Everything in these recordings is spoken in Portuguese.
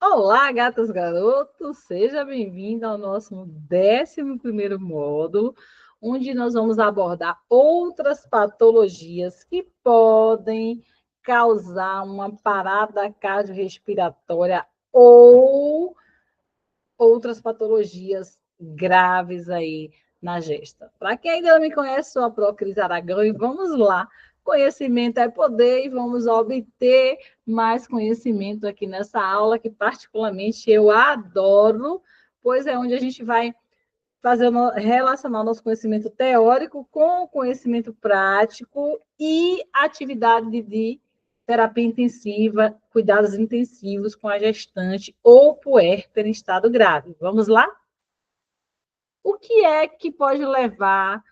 Olá, gatos garotos, seja bem-vindo ao nosso 11º módulo, onde nós vamos abordar outras patologias que podem causar uma parada cardiorrespiratória ou outras patologias graves aí na gesta. Para quem ainda não me conhece, sou a Pro Cris Aragão e vamos lá. Conhecimento é poder e vamos obter mais conhecimento aqui nessa aula que particularmente eu adoro, pois é onde a gente vai relacionar o nosso conhecimento teórico com o conhecimento prático e atividade de terapia intensiva, cuidados intensivos com a gestante ou puérpera em estado grave. Vamos lá? O que é que pode levar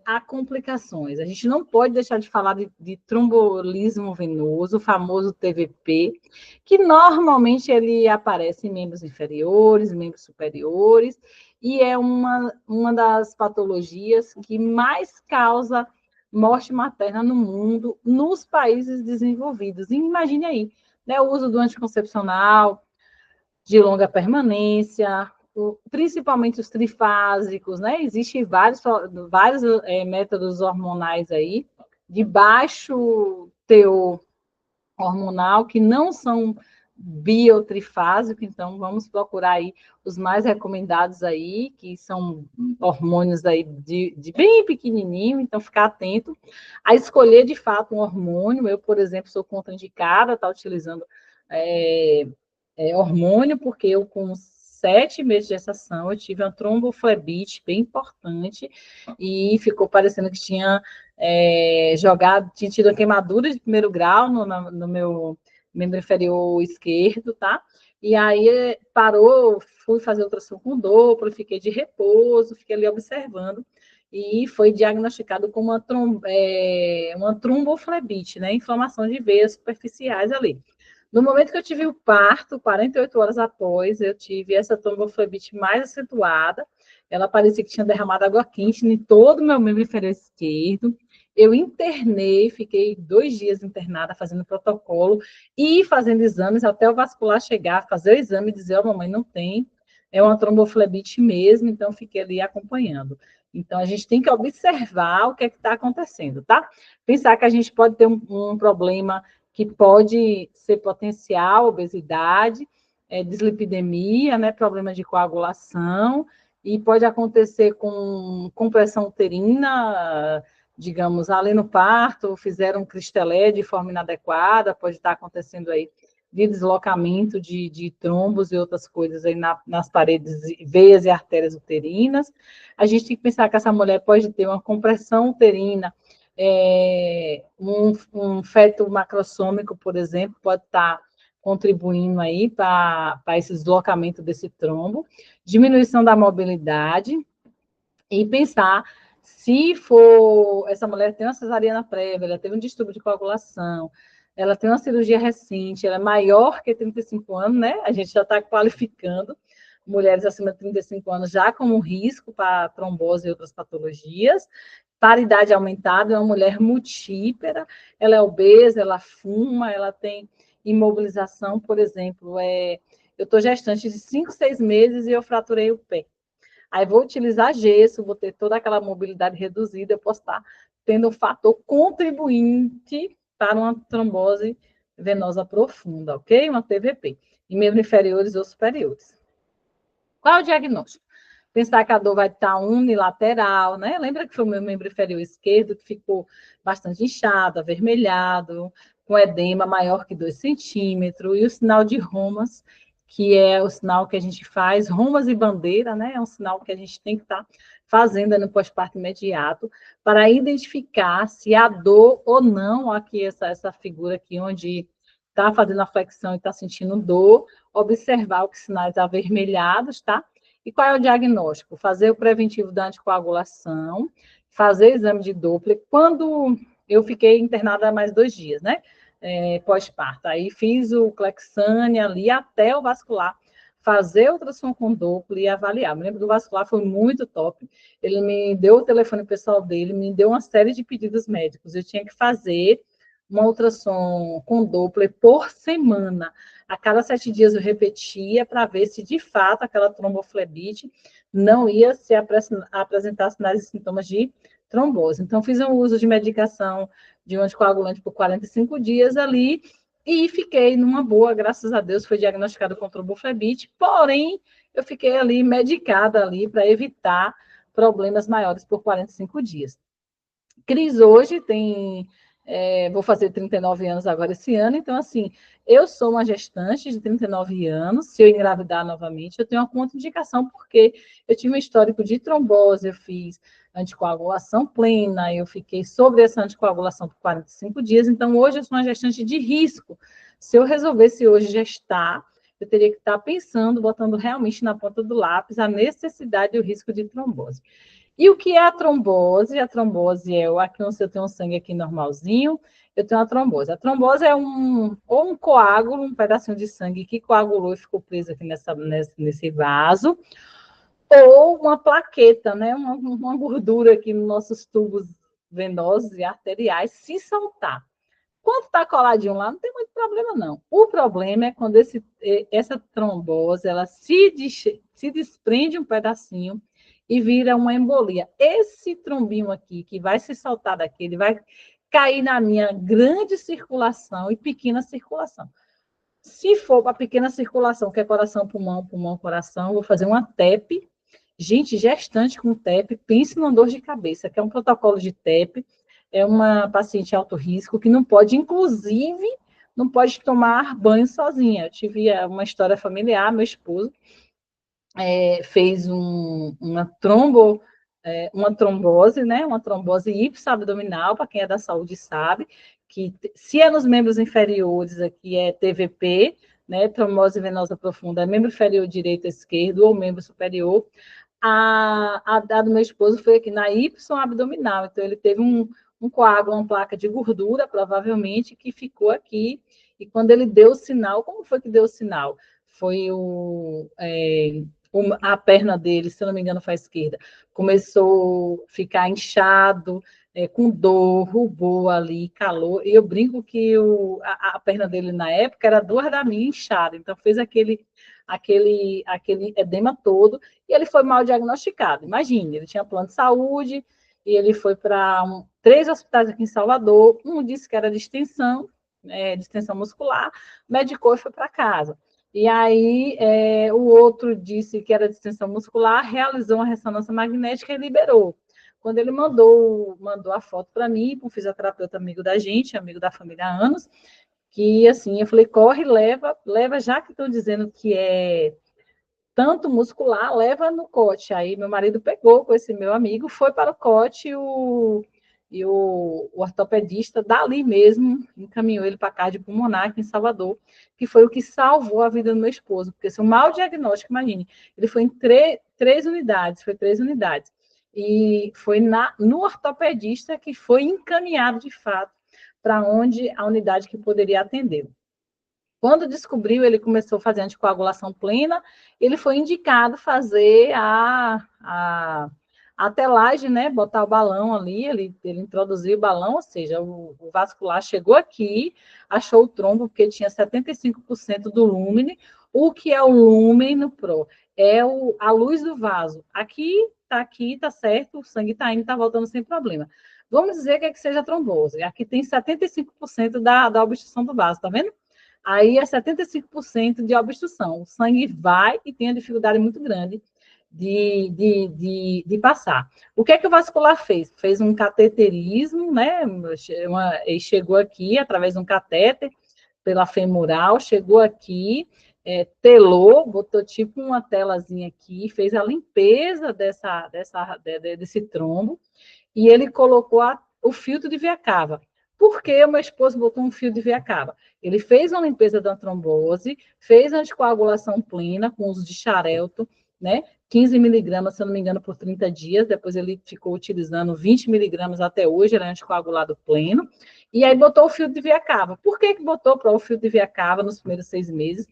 a complicações? A gente não pode deixar de falar de trombolismo venoso, o famoso TVP, que normalmente ele aparece em membros inferiores, membros superiores, e é uma das patologias que mais causa morte materna no mundo, nos países desenvolvidos. E imagine aí, né, o uso do anticoncepcional, de longa permanência, principalmente os trifásicos, né? Existem vários métodos hormonais aí, de baixo teor hormonal, que não são biotrifásicos, então vamos procurar aí os mais recomendados aí, que são hormônios aí de bem pequenininho, então ficar atento a escolher de fato um hormônio. Eu, por exemplo, sou contraindicada, tá utilizando hormônio, porque eu, com 7 meses de gestação, eu tive uma tromboflebite bem importante e ficou parecendo que tinha tinha tido uma queimadura de primeiro grau no meu membro inferior esquerdo, tá? E aí parou, fui fazer ultrassom com Doppler, fiquei de repouso, fiquei ali observando e foi diagnosticado com uma tromboflebite, né? Inflamação de veias superficiais ali. No momento que eu tive o parto, 48 horas após, eu tive essa tromboflebite mais acentuada. Ela parecia que tinha derramado água quente em todo o meu membro inferior esquerdo. Eu internei, fiquei 2 dias internada fazendo protocolo e fazendo exames até o vascular chegar, fazer o exame e dizer, mamãe, não tem, é uma tromboflebite mesmo, então fiquei ali acompanhando. Então, a gente tem que observar o que é que está acontecendo, tá? Pensar que a gente pode ter um problema que pode ser potencial, obesidade, dislipidemia, né, problema de coagulação, e pode acontecer com compressão uterina, digamos, ali no parto, fizeram um cristelé de forma inadequada, pode estar acontecendo aí de deslocamento de trombos e outras coisas aí nas paredes, veias e artérias uterinas. A gente tem que pensar que essa mulher pode ter uma compressão uterina, um feto macrossômico, por exemplo, pode estar contribuindo aí para esse deslocamento desse trombo, diminuição da mobilidade, e pensar se for, essa mulher tem uma cesariana prévia, ela teve um distúrbio de coagulação, ela tem uma cirurgia recente, ela é maior que 35 anos, né? A gente já está qualificando mulheres acima de 35 anos já como risco para trombose e outras patologias. Para idade aumentada, é uma mulher multípera, ela é obesa, ela fuma, ela tem imobilização, por exemplo, eu estou gestante de 5, 6 meses e eu fraturei o pé. Aí vou utilizar gesso, vou ter toda aquela mobilidade reduzida, eu posso estar tendo um fator contribuinte para uma trombose venosa profunda, ok? Uma TVP, em membros inferiores ou superiores. Qual é o diagnóstico? Pensar que a dor vai estar unilateral, né? Lembra que foi o meu membro inferior esquerdo que ficou bastante inchado, avermelhado, com edema maior que 2 centímetros, e o sinal de Romas, que é o sinal que a gente faz, Romas e bandeira, né? É um sinal que a gente tem que estar fazendo no pós-parto imediato, para identificar se há dor ou não, aqui essa figura aqui, onde está fazendo a flexão e está sentindo dor, observar os sinais avermelhados, tá? E qual é o diagnóstico? Fazer o preventivo da anticoagulação, fazer exame de Doppler. Quando eu fiquei internada mais 2 dias, né? Pós-parto. Aí fiz o Clexane ali até o vascular, fazer ultrassom com Doppler e avaliar. Me lembro do vascular, foi muito top. Ele me deu o telefone pessoal dele, me deu uma série de pedidos médicos. Eu tinha que fazer uma ultrassom com Doppler por semana. A cada 7 dias eu repetia para ver se, de fato, aquela tromboflebite não ia se apresentar sinais e sintomas de trombose. Então, fiz um uso de medicação de um anticoagulante por 45 dias ali e fiquei numa boa, graças a Deus, foi diagnosticado com tromboflebite, porém, eu fiquei ali medicada ali para evitar problemas maiores por 45 dias. Cris hoje tem, vou fazer 39 anos agora esse ano, então, assim, eu sou uma gestante de 39 anos, se eu engravidar novamente, eu tenho uma contraindicação, porque eu tive um histórico de trombose, eu fiz anticoagulação plena, eu fiquei sobre essa anticoagulação por 45 dias, então hoje eu sou uma gestante de risco. Se eu resolvesse hoje gestar, eu teria que estar pensando, botando realmente na ponta do lápis a necessidade e o risco de trombose. E o que é a trombose? A trombose é, aqui se eu tenho um sangue aqui normalzinho, eu tenho uma trombose. A trombose é ou um coágulo, um pedacinho de sangue que coagulou e ficou preso aqui nesse vaso, ou uma plaqueta, né? Uma gordura aqui nos nossos tubos venosos e arteriais, se soltar. Quando está coladinho lá, não tem muito problema, não. O problema é quando essa trombose ela se desprende um pedacinho e vira uma embolia. Esse trombinho aqui, que vai se soltar daqui, ele vai cair na minha grande circulação e pequena circulação. Se for para pequena circulação, que é coração, pulmão, pulmão, coração, vou fazer uma TEP. Gente, gestante com TEP, pense numa dor de cabeça, que é um protocolo de TEP, é uma paciente alto risco que não pode, inclusive, não pode tomar banho sozinha. Eu tive uma história familiar, meu esposo fez uma trombose, né? Uma trombose hipoabdominal, para quem é da saúde sabe, que se é nos membros inferiores, aqui é TVP, né? Trombose venosa profunda, é membro inferior direito ou esquerdo, ou membro superior. A do meu esposo foi aqui na abdominal, então ele teve um coágulo, uma placa de gordura, provavelmente, que ficou aqui, e quando ele deu o sinal, como foi que deu o sinal? Foi a perna dele, se eu não me engano, foi a esquerda, começou a ficar inchado, com dor, rubor ali, calor, e eu brinco que a perna dele na época era duas da minha inchada, então fez aquele edema todo, e ele foi mal diagnosticado. Imagine, ele tinha plano de saúde, e ele foi para 3 hospitais aqui em Salvador, um disse que era de extensão muscular, medicou e foi para casa. E aí, o outro disse que era de extensão muscular, realizou uma ressonância magnética e liberou. Quando ele mandou a foto para mim, para um fisioterapeuta amigo da gente, amigo da família há anos, que assim, eu falei, corre, leva, já que estão dizendo que é tanto muscular, leva no COT. Aí meu marido pegou com esse meu amigo, foi para o COT e o ortopedista dali mesmo encaminhou ele para a cardiopulmonar aqui em Salvador, que foi o que salvou a vida do meu esposo, porque se um mau diagnóstico, imagine, ele foi em 3 unidades, e foi no ortopedista que foi encaminhado de fato para onde a unidade que poderia atender. Quando descobriu, ele começou a fazer anticoagulação plena, ele foi indicado fazer a telagem, né? Botar o balão ali, ele introduziu o balão, ou seja, o vascular chegou aqui, achou o trombo, porque tinha 75% do lúmen. O que é o lúmen no PRO? É a luz do vaso. Aqui, tá certo, o sangue está indo, está voltando sem problema. Vamos dizer que seja trombose. Aqui tem 75% da obstrução do vaso, tá vendo? Aí é 75% de obstrução. O sangue vai e tem a dificuldade muito grande de passar. O que é que o vascular fez? Fez um cateterismo, né? Ele chegou aqui através de um catéter pela femoral, chegou aqui, telou, botou tipo uma telazinha aqui, fez a limpeza desse trombo e ele colocou o filtro de via cava. Por que o meu esposo botou um fio de via cava? Ele fez uma limpeza da trombose, fez anticoagulação plena com uso de xarelto, né? 15 miligramas, se eu não me engano, por 30 dias. Depois ele ficou utilizando 20 miligramas até hoje, ele é anticoagulado pleno. E aí botou o fio de via cava. Por que botou para o fio de via cava nos primeiros 6 meses?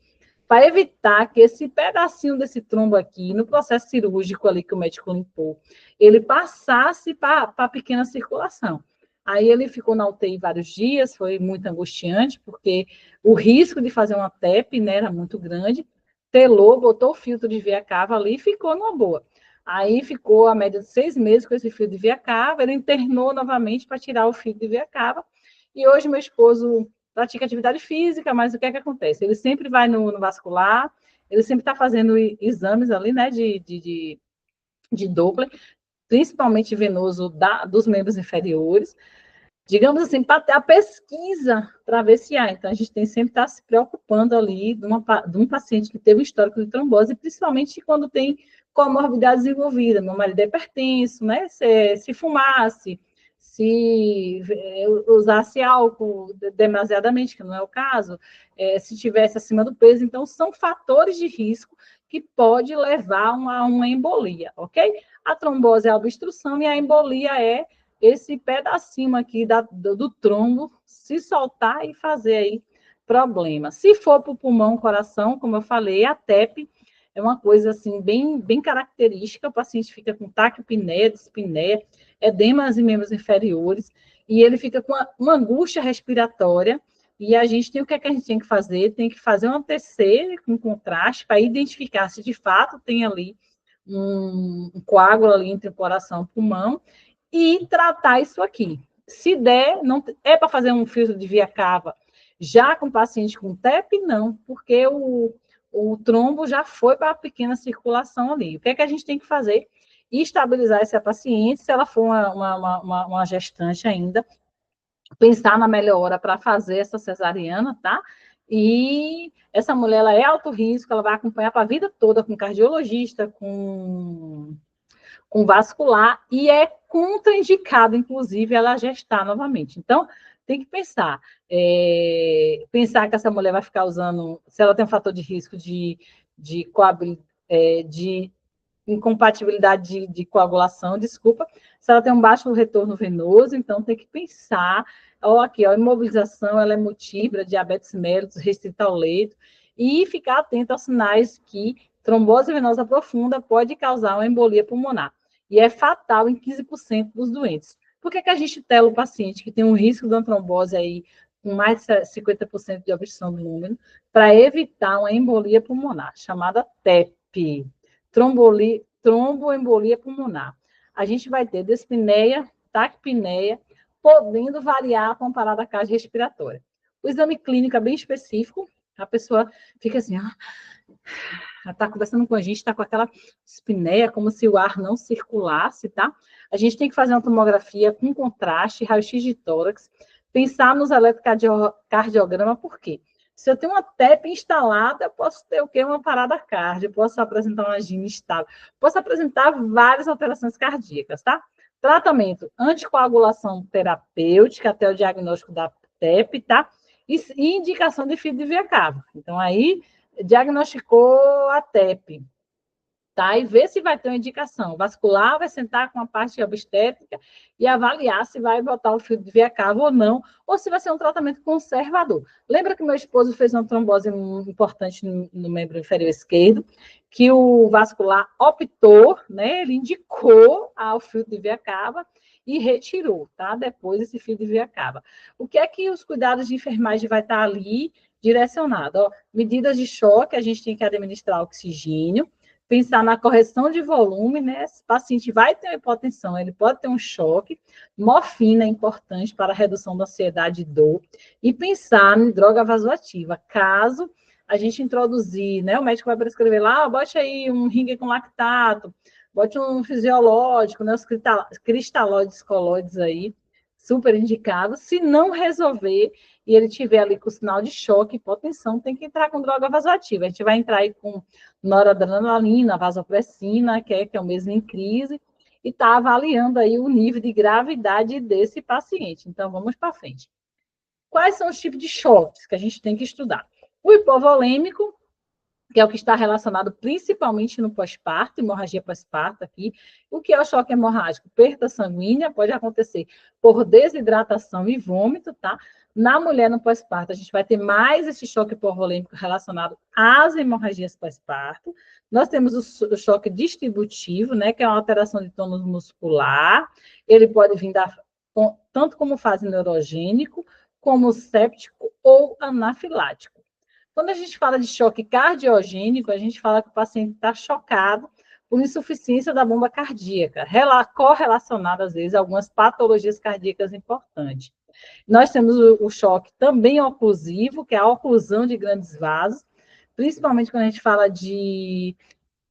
Para evitar que esse pedacinho desse trombo aqui, no processo cirúrgico ali que o médico limpou, ele passasse para a pequena circulação. Aí ele ficou na UTI vários dias, foi muito angustiante, porque o risco de fazer uma TEP, né, era muito grande. Telou, botou o filtro de via cava ali e ficou numa boa. Aí ficou a média de 6 meses com esse filtro de via cava, ele internou novamente para tirar o filtro de via cava, e hoje meu esposo pratica atividade física, mas o que é que acontece? Ele sempre vai no vascular, ele sempre está fazendo exames ali, né, de Doppler, principalmente venoso dos membros inferiores, digamos assim, para ter a pesquisa para ver se há. Então, a gente tem sempre que estar se preocupando ali de um paciente que teve um histórico de trombose, principalmente quando tem comorbidades envolvidas. Meu marido é hipertenso, né? Se fumasse, se usasse álcool demasiadamente, que não é o caso, se tivesse acima do peso. Então, são fatores de risco que pode levar a uma embolia, ok? A trombose é a obstrução e a embolia é esse pedacinho aqui do trombo se soltar e fazer aí problema. Se for para o pulmão, coração, como eu falei, a TEP é uma coisa assim bem característica, o paciente fica com taquipneia, dispneia, edemas em membros inferiores, e ele fica com uma angústia respiratória, e a gente tem o que é que a gente tem que fazer? Tem que fazer um ATC com contraste para identificar se de fato tem ali um coágulo ali entre o coração e o pulmão, e tratar isso aqui. Se der, não é para fazer um filtro de via cava já com paciente com TEP? Não, porque o trombo já foi para a pequena circulação ali. O que é que a gente tem que fazer? Estabilizar essa paciente, se ela for uma gestante ainda, pensar na melhor hora para fazer essa cesariana, tá? E essa mulher, ela é alto risco, ela vai acompanhar para a vida toda com cardiologista, com vascular, e é contraindicado, inclusive, ela gestar novamente. Então, tem que pensar que essa mulher vai ficar usando, se ela tem um fator de risco de incompatibilidade de coagulação, desculpa, se ela tem um baixo retorno venoso, então tem que pensar, aqui, a imobilização, ela é multipla, diabetes mellitus, restrita ao leito, e ficar atento aos sinais que trombose venosa profunda pode causar uma embolia pulmonar, e é fatal em 15% dos doentes. Por que a gente tela o paciente que tem um risco de uma trombose aí, com mais de 50% de obstrução do número, para evitar uma embolia pulmonar, chamada TEP, tromboembolia pulmonar. A gente vai ter dispneia, taquipneia, podendo variar comparado à carga respiratória. O exame clínico é bem específico, a pessoa fica assim, ela está conversando com a gente, está com aquela dispneia, como se o ar não circulasse, tá? A gente tem que fazer uma tomografia com contraste, raio-x de tórax, pensar nos eletrocardiograma, por quê? Se eu tenho uma TEP instalada, eu posso ter o quê? Uma parada cardíaca, posso apresentar uma angina instável, posso apresentar várias alterações cardíacas, tá? Tratamento, anticoagulação terapêutica até o diagnóstico da TEP, tá? E indicação de fio de via cava. Então, aí, diagnosticou a TEP, tá? E ver se vai ter uma indicação. Vascular vai sentar com a parte obstétrica e avaliar se vai botar o fio de via cava ou não, ou se vai ser um tratamento conservador. Lembra que meu esposo fez uma trombose importante no membro inferior esquerdo, que o vascular optou, né? Ele indicou ao fio de via cava e retirou, tá? Depois esse fio de via cava. O que é que os cuidados de enfermagem vai estar ali direcionado? Ó, medidas de choque, a gente tem que administrar oxigênio, pensar na correção de volume, né? Esse paciente vai ter uma hipotensão, ele pode ter um choque, morfina é importante para a redução da ansiedade e dor, e pensar em droga vasoativa, caso a gente introduzir, né? O médico vai prescrever lá, bote aí um ringue com lactato, bote um fisiológico, né? Os cristalóides, colóides aí, super indicados. Se não resolver e ele tiver ali com sinal de choque, hipotensão, tem que entrar com droga vasoativa. A gente vai entrar aí com noradrenalina, vasopressina, que é o mesmo em crise, e está avaliando aí o nível de gravidade desse paciente. Então, vamos para frente. Quais são os tipos de choques que a gente tem que estudar? O hipovolêmico, que é o que está relacionado principalmente no pós-parto, hemorragia pós-parto aqui. O que é o choque hemorrágico? Perda sanguínea, pode acontecer por desidratação e vômito, tá? Na mulher no pós-parto, a gente vai ter mais esse choque hipovolêmico relacionado às hemorragias pós-parto. Nós temos o choque distributivo, né, que é uma alteração de tônus muscular. Ele pode vir tanto como fase neurogênico, como séptico ou anafilático. Quando a gente fala de choque cardiogênico, a gente fala que o paciente está chocado por insuficiência da bomba cardíaca, correlacionada, às vezes, a algumas patologias cardíacas importantes. Nós temos o choque também oclusivo, que é a oclusão de grandes vasos, principalmente quando a gente fala de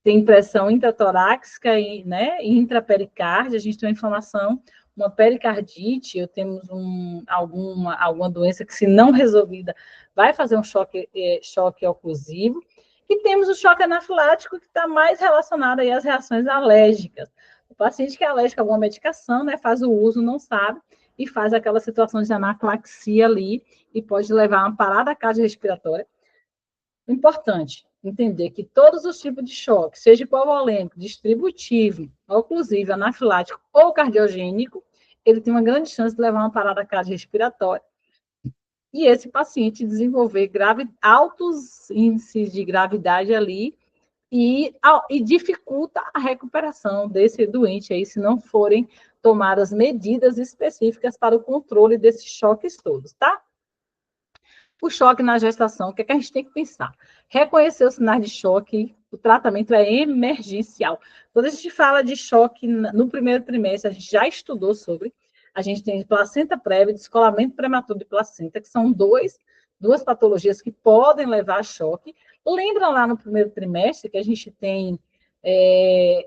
tem pressão intratorácica e, né, intrapericárdia, a gente tem uma inflamação, uma pericardite, ou temos alguma doença que, se não resolvida, vai fazer um choque oclusivo. E temos o choque anafilático, que está mais relacionado aí às reações alérgicas. O paciente que é alérgico a alguma medicação, né, faz o uso, não sabe, e faz aquela situação de anafilaxia ali, e pode levar a uma parada cardiorrespiratória. Importante entender que todos os tipos de choque, seja hipovolêmico, distributivo, oclusivo, anafilático ou cardiogênico, ele tem uma grande chance de levar uma parada cardiorrespiratória. E esse paciente desenvolver altos índices de gravidade ali e dificulta a recuperação desse doente aí, se não forem tomadas medidas específicas para o controle desses choques todos, tá? O choque na gestação, o que é que a gente tem que pensar? Reconhecer os sinais de choque, o tratamento é emergencial. Quando a gente fala de choque no primeiro trimestre, a gente já estudou sobre, a gente tem placenta prévia e descolamento prematuro de placenta, que são duas patologias que podem levar a choque. Lembra lá no primeiro trimestre que a gente tem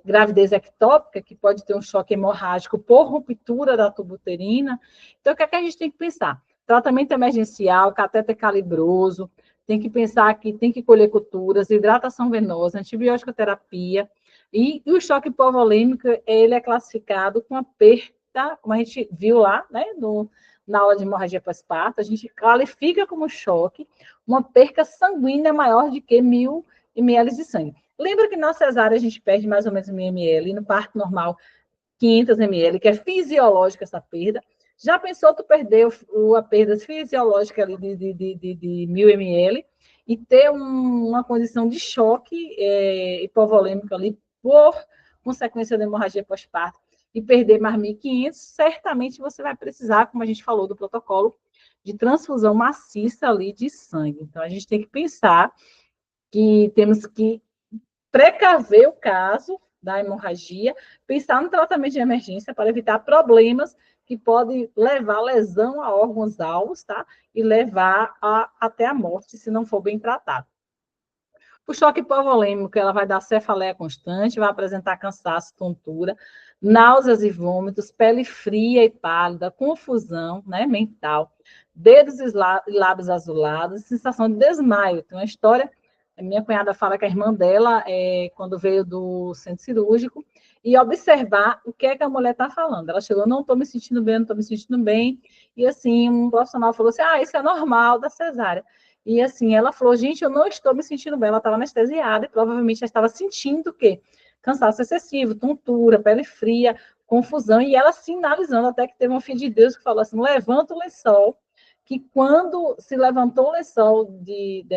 gravidez ectópica, que pode ter um choque hemorrágico por ruptura da tuba uterina. Então, o que é que a gente tem que pensar? Tratamento emergencial, catéter calibroso, tem que pensar que tem que colher culturas, hidratação venosa, antibiótico terapia, e o choque hipovolêmico, ele é classificado com a perda, como a gente viu lá, né, na aula de hemorragia pós-parto, a gente qualifica como choque uma perca sanguínea maior de que 1.000 ml de sangue. Lembra que na cesárea a gente perde mais ou menos 1.000 ml, e no parto normal 500 ml, que é fisiológica essa perda. Já pensou tu perder a perda fisiológica ali de 1.000 ml e ter uma condição de choque hipovolêmico ali por consequência da hemorragia pós-parto e perder mais 1.500, certamente você vai precisar, como a gente falou do protocolo, de transfusão maciça ali de sangue. Então, a gente tem que pensar que temos que precaver o caso da hemorragia, pensar no tratamento de emergência para evitar problemas que podem levar a lesão a órgãos-alvos, tá? E levar até a morte, se não for bem tratado. O choque hipovolêmico, ela vai dar cefaleia constante, vai apresentar cansaço, tontura, náuseas e vômitos, pele fria e pálida, confusão, né, mental, dedos e lábios azulados, sensação de desmaio. Tem uma história, a minha cunhada fala que a irmã dela, quando veio do centro cirúrgico, e observar o que é que a mulher está falando. Ela chegou, não estou me sentindo bem, não estou me sentindo bem, e assim, um profissional falou assim, isso é normal da cesárea. E assim, ela falou, gente, eu não estou me sentindo bem. Ela estava anestesiada e provavelmente já estava sentindo o quê? Cansaço excessivo, tontura, pele fria, confusão. E ela sinalizando, até que teve um filho de Deus que falou assim, levanta o lençol, que quando se levantou o lençol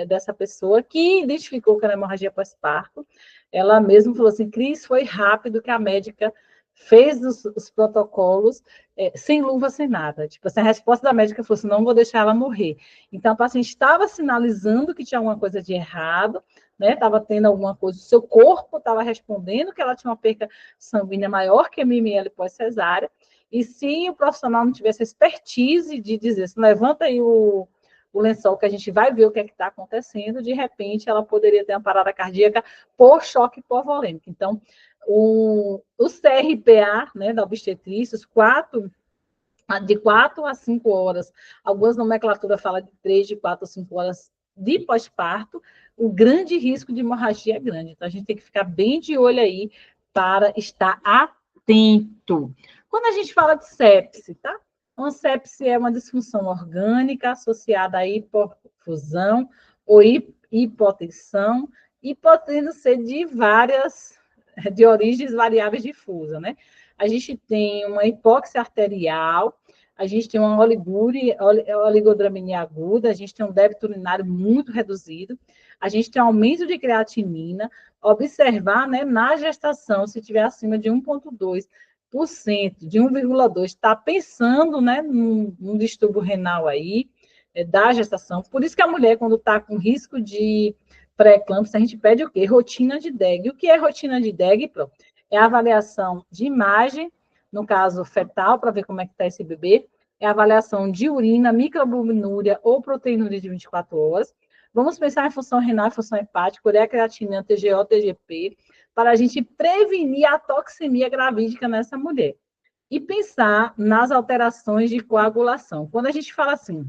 dessa pessoa, que identificou que era hemorragia pós-parto, ela mesma falou assim, Cris, foi rápido que a médica fez os protocolos sem luva, sem nada. Tipo assim, a resposta da médica foi assim, não vou deixar ela morrer. Então, a paciente estava sinalizando que tinha alguma coisa de errado, né? Estava tendo alguma coisa, o seu corpo estava respondendo que ela tinha uma perca sanguínea maior que a ml pós-cesárea, e se o profissional não tivesse expertise de dizer, assim, levanta aí o lençol que a gente vai ver o que é que está acontecendo, de repente ela poderia ter uma parada cardíaca por choque hipovolêmico. Então, o CRPA, né, da obstetrícia, de 4 a 5 horas, algumas nomenclaturas falam de 3, de 4 a 5 horas de pós-parto, o grande risco de hemorragia é grande. Então, a gente tem que ficar bem de olho aí para estar atento. Quando a gente fala de sepse, tá? Uma sepse é uma disfunção orgânica associada a hipofusão ou hipotensão, e podendo ser de origens variáveis difusas, né? A gente tem uma hipóxia arterial, a gente tem uma oligodraminia aguda, a gente tem um débito urinário muito reduzido, a gente tem um aumento de creatinina, observar, né, na gestação, se tiver acima de 1,2, de 1,2 está pensando, né, num distúrbio renal aí, da gestação. Por isso que a mulher, quando está com risco de pré-eclâmpsia, a gente pede o quê? Rotina de DEG. O que é rotina de DEG? Pronto. É a avaliação de imagem, no caso fetal, para ver como é que está esse bebê, é a avaliação de urina, microalbuminúria ou proteinúria de 24 horas. Vamos pensar em função renal e função hepática, ureia creatinina, TGO, TGP, para a gente prevenir a toxemia gravídica nessa mulher. E pensar nas alterações de coagulação. Quando a gente fala assim,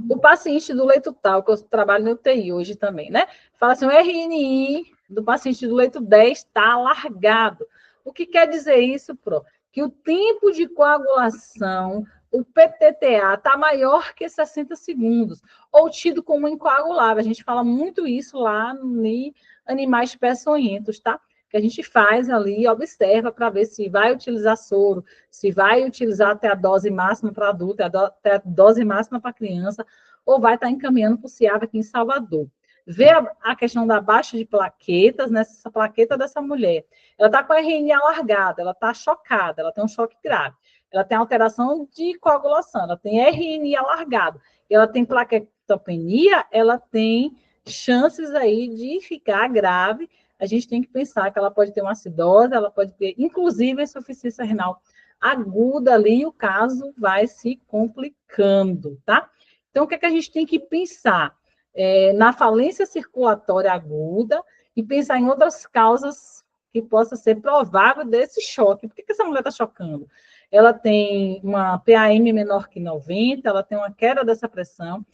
o paciente do leito tal, que eu trabalho no UTI hoje também, né? Fala assim, o RNI do paciente do leito 10 está alargado. O que quer dizer isso, Pro? Que o tempo de coagulação, o PTTA, está maior que 60 segundos, ou tido como incoagulável. A gente fala muito isso lá em animais peçonhentos, tá? Que a gente faz ali, observa para ver se vai utilizar soro, se vai utilizar até a dose máxima para adulto, até a dose máxima para criança, ou vai estar encaminhando para o CIAV aqui em Salvador. Vê a questão da baixa de plaquetas nessa plaqueta dessa mulher. Ela está com a RNA alargada, ela está chocada, ela tem um choque grave. Ela tem alteração de coagulação, ela tem RNA alargado, ela tem plaquetopenia, ela tem chances aí de ficar grave. A gente tem que pensar que ela pode ter uma acidose, ela pode ter, inclusive, insuficiência renal aguda ali, e o caso vai se complicando, tá? Então, o que é que a gente tem que pensar? Na falência circulatória aguda e pensar em outras causas que possa ser provável desse choque. Por que essa mulher está chocando? Ela tem uma PAM menor que 90, ela tem uma queda dessa pressão,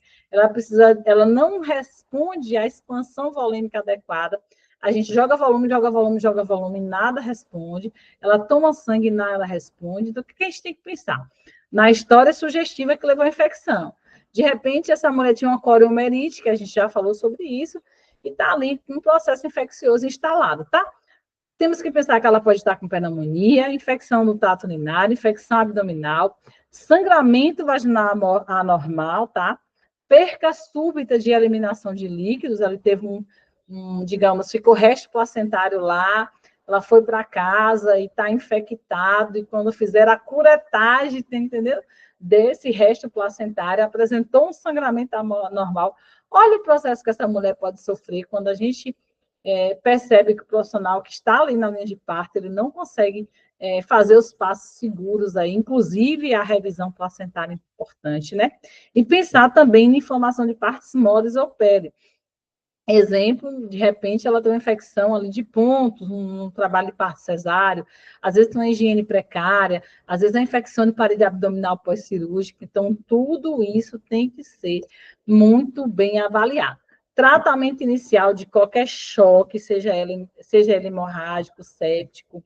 ela não responde à expansão volêmica adequada. A gente joga volume, joga volume, joga volume, nada responde. Ela toma sangue, nada responde. Então, o que a gente tem que pensar? Na história sugestiva que levou à infecção. De repente, essa mulher tinha uma coriomerite, que a gente já falou sobre isso, e está ali com um processo infeccioso instalado, tá? Temos que pensar que ela pode estar com pneumonia, infecção no trato urinário, infecção abdominal, sangramento vaginal anormal, tá? Perca súbita de eliminação de líquidos, ela teve digamos, ficou resto placentário lá, ela foi para casa e está infectado, e quando fizeram a curetagem, entendeu? Desse resto placentário, apresentou um sangramento anormal. Olha o processo que essa mulher pode sofrer quando a gente percebe que o profissional que está ali na linha de parto, ele não consegue fazer os passos seguros aí, inclusive a revisão placentária é importante, né? E pensar também na informação de partes moles ou pele. Exemplo, de repente ela tem uma infecção ali de pontos, um trabalho de parto cesáreo, às vezes tem uma higiene precária, às vezes a infecção de parede abdominal pós-cirúrgica, então tudo isso tem que ser muito bem avaliado. Tratamento inicial de qualquer choque, seja ele hemorrágico, séptico,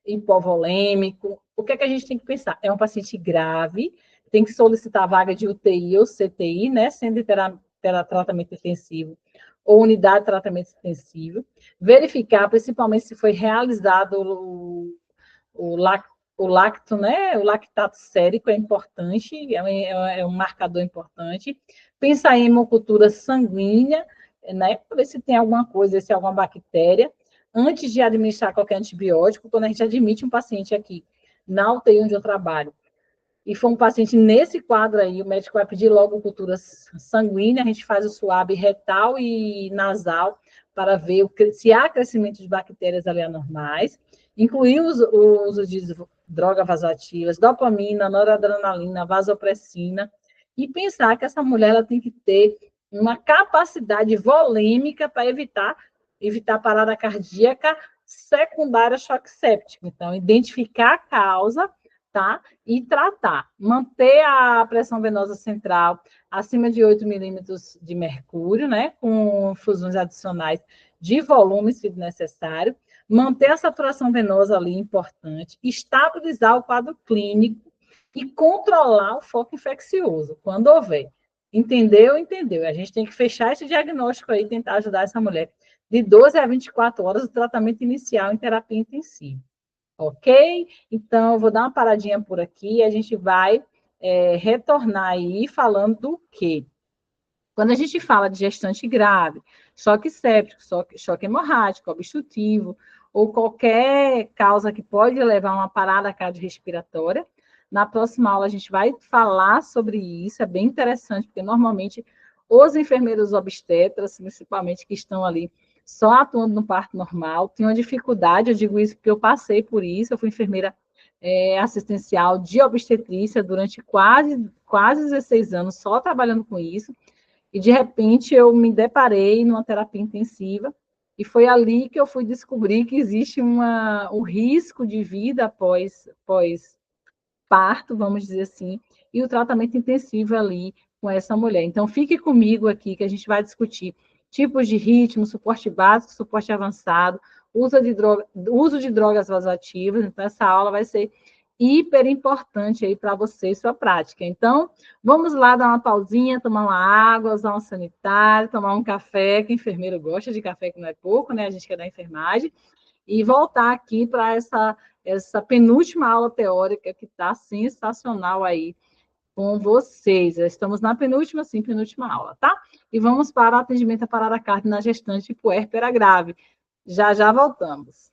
hipovolêmico, o que é que a gente tem que pensar? É um paciente grave, tem que solicitar vaga de UTI ou CTI, né, sendo tratamento intensivo ou unidade de tratamento intensivo, verificar, principalmente se foi realizado o lacto, né? O lactato sérico é importante, é um marcador importante. Pensar em hemocultura sanguínea, né? Para ver se tem alguma coisa, se é alguma bactéria. Antes de administrar qualquer antibiótico, quando a gente admite um paciente aqui na UTI onde eu trabalho, e for um paciente nesse quadro aí, o médico vai pedir logo cultura sanguínea, a gente faz o suave retal e nasal para ver se há crescimento de bactérias ali anormais, incluir o uso de drogas vasoativas, dopamina, noradrenalina, vasopressina, e pensar que essa mulher ela tem que ter uma capacidade volêmica para evitar parada cardíaca secundária choque séptico. Então, identificar a causa, tá? E tratar, manter a pressão venosa central acima de 8 milímetros de mercúrio, né? Com infusões adicionais de volume, se necessário, manter a saturação venosa ali, importante, estabilizar o quadro clínico e controlar o foco infeccioso, quando houver. Entendeu? Entendeu. A gente tem que fechar esse diagnóstico aí e tentar ajudar essa mulher de 12 a 24 horas do tratamento inicial em terapia intensiva. Ok? Então, eu vou dar uma paradinha por aqui e a gente vai retornar aí falando do quê? Quando a gente fala de gestante grave, choque séptico, choque hemorrágico, obstrutivo, ou qualquer causa que pode levar a uma parada cardiorrespiratória. Na próxima aula a gente vai falar sobre isso, é bem interessante, porque normalmente os enfermeiros obstetras, principalmente que estão ali só atuando no parto normal, têm uma dificuldade, eu digo isso porque eu passei por isso, eu fui enfermeira assistencial de obstetrícia durante quase 16 anos, só trabalhando com isso, e de repente eu me deparei numa terapia intensiva, e foi ali que eu fui descobrir que existe um risco de vida pós parto, vamos dizer assim, e o tratamento intensivo ali com essa mulher. Então, fique comigo aqui, que a gente vai discutir tipos de ritmo, suporte básico, suporte avançado, uso de drogas vasoativas. Então, essa aula vai ser hiper importante aí para você e sua prática. Então, vamos lá dar uma pausinha, tomar uma água, usar um sanitário, tomar um café, que enfermeiro gosta de café, que não é pouco, né? A gente quer da enfermagem, e voltar aqui para essa penúltima aula teórica que está sensacional aí com vocês. Estamos na penúltima, sim, penúltima aula, tá? E vamos para o atendimento à parada cardíaca na gestante puérpera grave. Já voltamos.